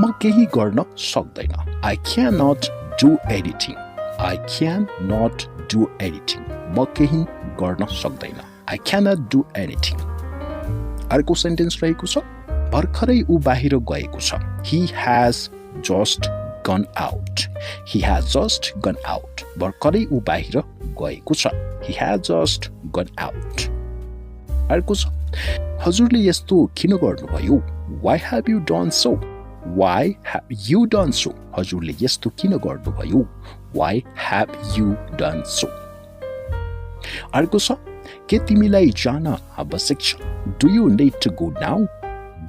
म केही गर्न सक्दैन I cannot do anything I cannot do anything म केही गर्न सक्दैन I cannot do anything अर्को सेन्टेन्स रहेको छ भर्खरै उ बाहिर गएको छ He has just gone out He has just gone out भर्खरै उ बाहिर गएको छ He has just gone out अर्को छ हजुरले यस्तो किन गर्नुभयो Why have you done so Why have you done so हजुरले यस्तो किन गर्नुभयो Why have you done so अर्को छ के तिमीलाई जान आवश्यक छ Do you need to go now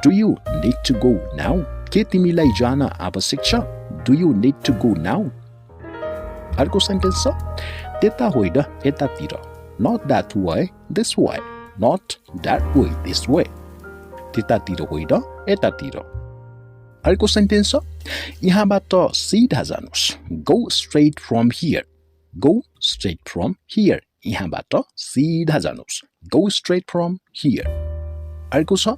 Do you need to go now के तिमीलाई जान आवश्यक छ Do you need to go now अर्को सेन्टेन्स छ त्यता होइन यतातिर Not that way this way Not that way this way त्यतातिर होइन यतातिर अर्को सेन्टेन्स छ यहाँबाट सिधा जानुस् Go straight from here Go straight from here यहाँबाट सिधा जानुस् Go straight from here अर्को छ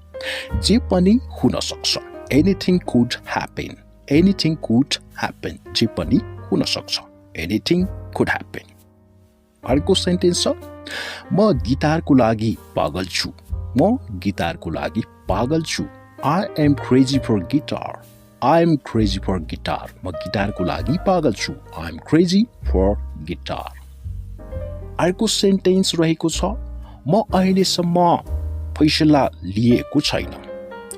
जे पनि हुन सक्छ Anything could happen Anything could happen जे पनि हुन सक्छ Anything could happen अर्को सेन्टेन्स छ म गिटारको लागि पागल छु म गिटारको लागि पागल छु I am crazy for guitar I am crazy for guitar म गिटारको लागि पागल छु I am crazy for guitar अर्को सेन्टेन्स रहेको छ म अहिलेसम्म फैसला लिएको छैन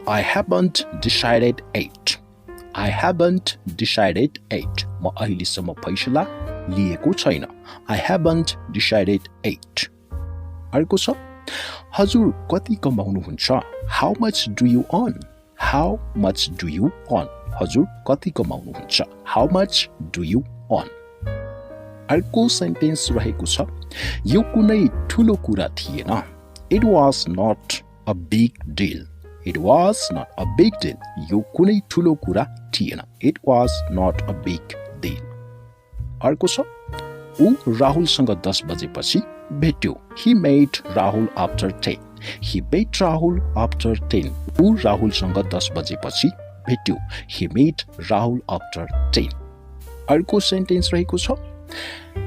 I haven't decided yet I haven't decided yet म अहिलेसम्म फैसला लिएको छैन I haven't decided yet अर्को छ हजुर कति कमाउनुहुन्छ How much do you earn How much do you earn हजुर कति कमाउनुहुन्छ How much do you earn अर्को सेन्टेन्स रहेको छ यो कुनै ठुलो कुरा थिएन It was not a big deal It was not a big deal यो कुनै ठुलो कुरा थिएन It was not a big deal अर्को छ ऊ राहुलसँग 10 बजेपछि भेट्यो He met Rahul after 10 He met Rahul after 10 ऊ राहुलसँग 10 बजेपछि भेट्यो He met Rahul after 10 अर्को सेन्टेन्स रहेको छ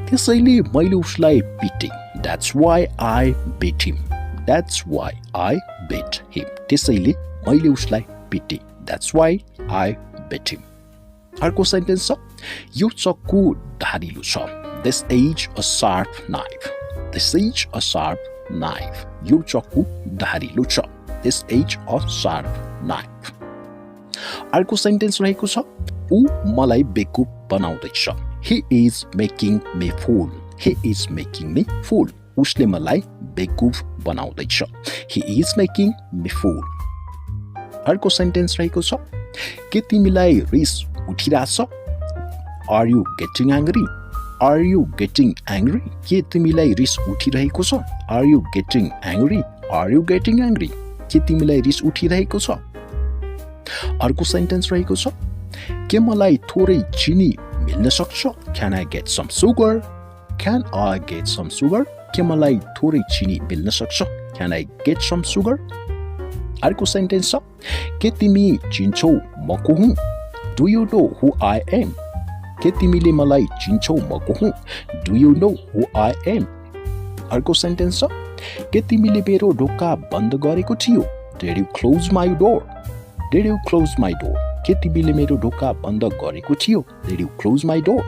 त्यसैले मैले उसलाई पिटे That's why I beat him That's why I beat him त्यसैले मैले उसलाई पिटे That's why I beat him अर्को सेन्टेन्स छ यो चक्कु धारिलो छ This is a sharp knife This is a sharp knife यो चक्कु धारिलो छ This is a sharp knife अर्को सेन्टेन्स रहेको छ ऊ मलाई बेकुफ बनाउँदैछ He is making me fool He is making me fool उसले मलाई बेकुफ बनाउँदैछ He is making me fool अर्को सेन्टेन्स रहेको छ के तिमीलाई रिस उठिरहेछ Are you getting angry Are you getting angry के तिमीलाई रिस उठिरहेको छ Are you getting angry Are you getting angry के तिमीलाई रिस उठिरहेको छ अर्को सेन्टेन्स रहेको छ के मलाई थोरै चिनी मिल्न सक्छ Can I get some sugar Can I get some sugar के मलाई थोरै चिनी मिल्न सक्छ Can I get some sugar अर्को सेन्टेन्स छ के तिमी चिन्छौ म को हुँ Do you know who I am के तिमीले मलाई चिन्छौ म को हुँ Do you know who I am अर्को सेन्टेन्स छ के तिमीले मेरो ढोका बन्द गरेको थियो Did you close my door Did you close my door के तिमीले मेरो ढोका बन्द गरेको थियो Did you close my door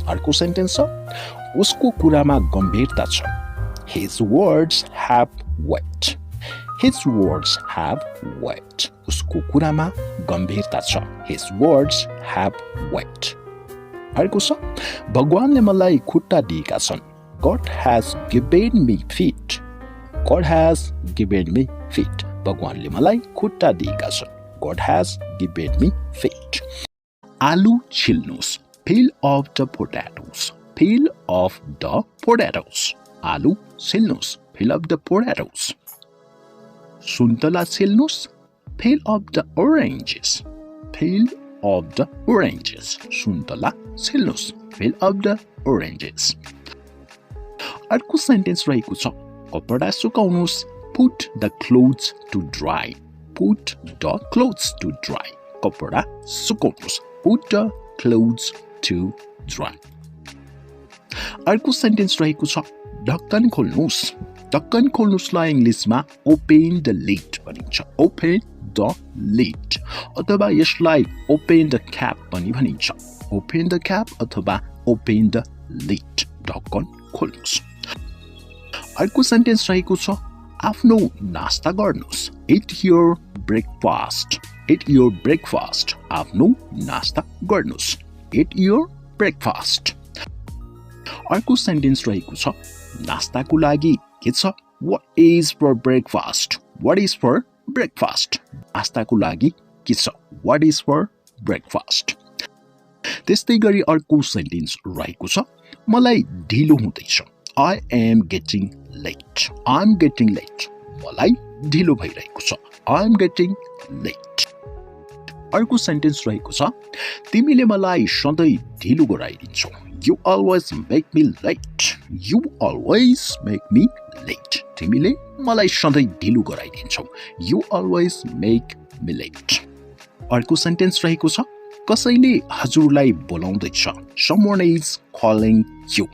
अर्को सेन्टेन्स छ उसको कुरामा गम्भीरता छ His words have weight His words have weight उसको कुरामा गम्भीरता छ His words have weight अर्को छ भगवानले मलाई खुट्टा दिएका छन् God has given me feet God has given me feet भगवानले मलाई खुट्टा दिएका छन् God has given me feet आलु छिल्नुस् Peel off the potatoes Peel off the potatoes आलु छिल्नुस् Peel off the potatoes सुन्तला छिल्नुस् Peel off the oranges Peel off the oranges सुन्तला छिल्नुस् Peel off the oranges अर्को सेन्टेन्स रहेको छ कपडा सुकाउनुस् Put the clothes to dry Put the clothes to dry कपडा सुकाउनुस् put the clothes to dry अर्को sentence रहेको छ ढक्कन खोल्नुस् ढक्कन खोल्नुस्लाई इङ्ग्लिसमा open the lid भनिन्छ open the lid अथवा यसलाई open the cap पनि भनिन्छ open the cap अथवा open the lid ढक्कन खोल्नुस् अर्को सेन्टेन्स रहेको छ आफ्नो नास्ता गर्नुस् eat your breakfast आफ्नो नास्ता गर्नुस् eat your breakfast अर्को सेन्टेन्स रहेको छ नास्ताको लागि के छ what is for breakfast नास्ताको लागि के छ what is for breakfast त्यस्तै गरी अर्को सेन्टेन्स रहेको छ मलाई ढिलो हुँदैछ I am getting late मलाई ढिलो भइरहेको छ I am getting late अर्को सेन्टेन्स रहेको छ तिमीले मलाई सधैँ ढिलो गराइदिन्छौ You always make me late तिमीले मलाई सधैँ ढिलो गराइदिन्छौ You always make me late अर्को सेन्टेन्स रहेको छ कसैले हजुरलाई बोलाउँदैछ Someone is calling you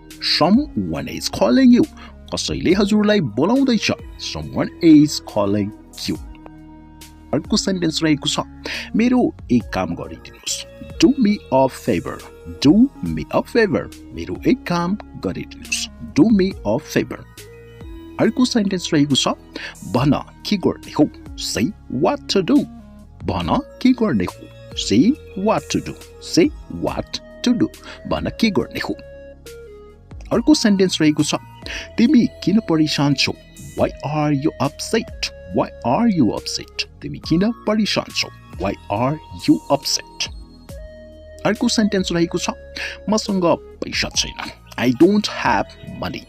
कसैले हजुरलाई बोलाउँदैछ Someone is calling you अर्को सेन्टेन्स रहेको छ मेरो एक काम गरिदिनुस् Do me a favor मेरो एक काम गरिदिनुस् Do me a favor अर्को सेन्टेन्स रहेको छ भन के गर्ने हो Say what to do भन के गर्ने हो Say what to do भन के गर्ने हो अर्को सेन्टेन्स रहेको छ तिमी किन परेशान छौ Why are you upset तिमी किन परेशान छौ Why are you upset अर्को सेन्टेन्स रहेको छ मसँग पैसा छैन I don't have money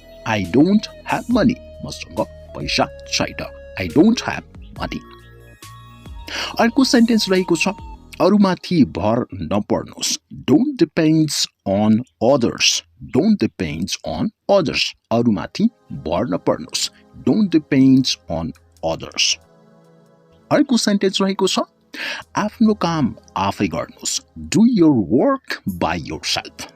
मसँग पैसा छैन I don't have money अर्को सेन्टेन्स रहेको छ अरूमाथि भर नपर्नुस् Don't depends on others अरूमाथि भर नपर्नुस् Don't depends on others अर्को सेन्टेन्स रहेको छ आफ्नो काम आफै गर्नुस् Do your work by yourself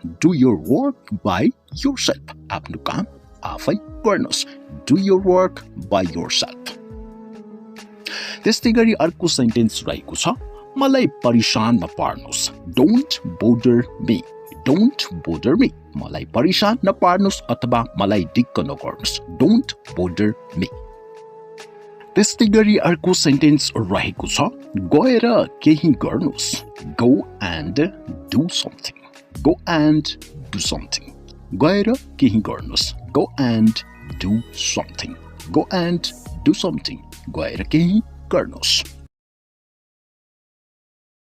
आफ्नो काम आफै गर्नुस् Do your work by yourself त्यस्तै गरी अर्को सेन्टेन्स रहेको छ मलाई परेशान नपार्नुस् Don't bother me मलाई परेशान नपार्नुस् अथवा मलाई दिक्क नगर्नुस् Don't bother me त्यस्तै गरी अर्को सेन्टेन्स रहेको छ गएर केही गर्नुस् Go and do something गएर केही गर्नुस् Go and do something गएर केही गर्नुस्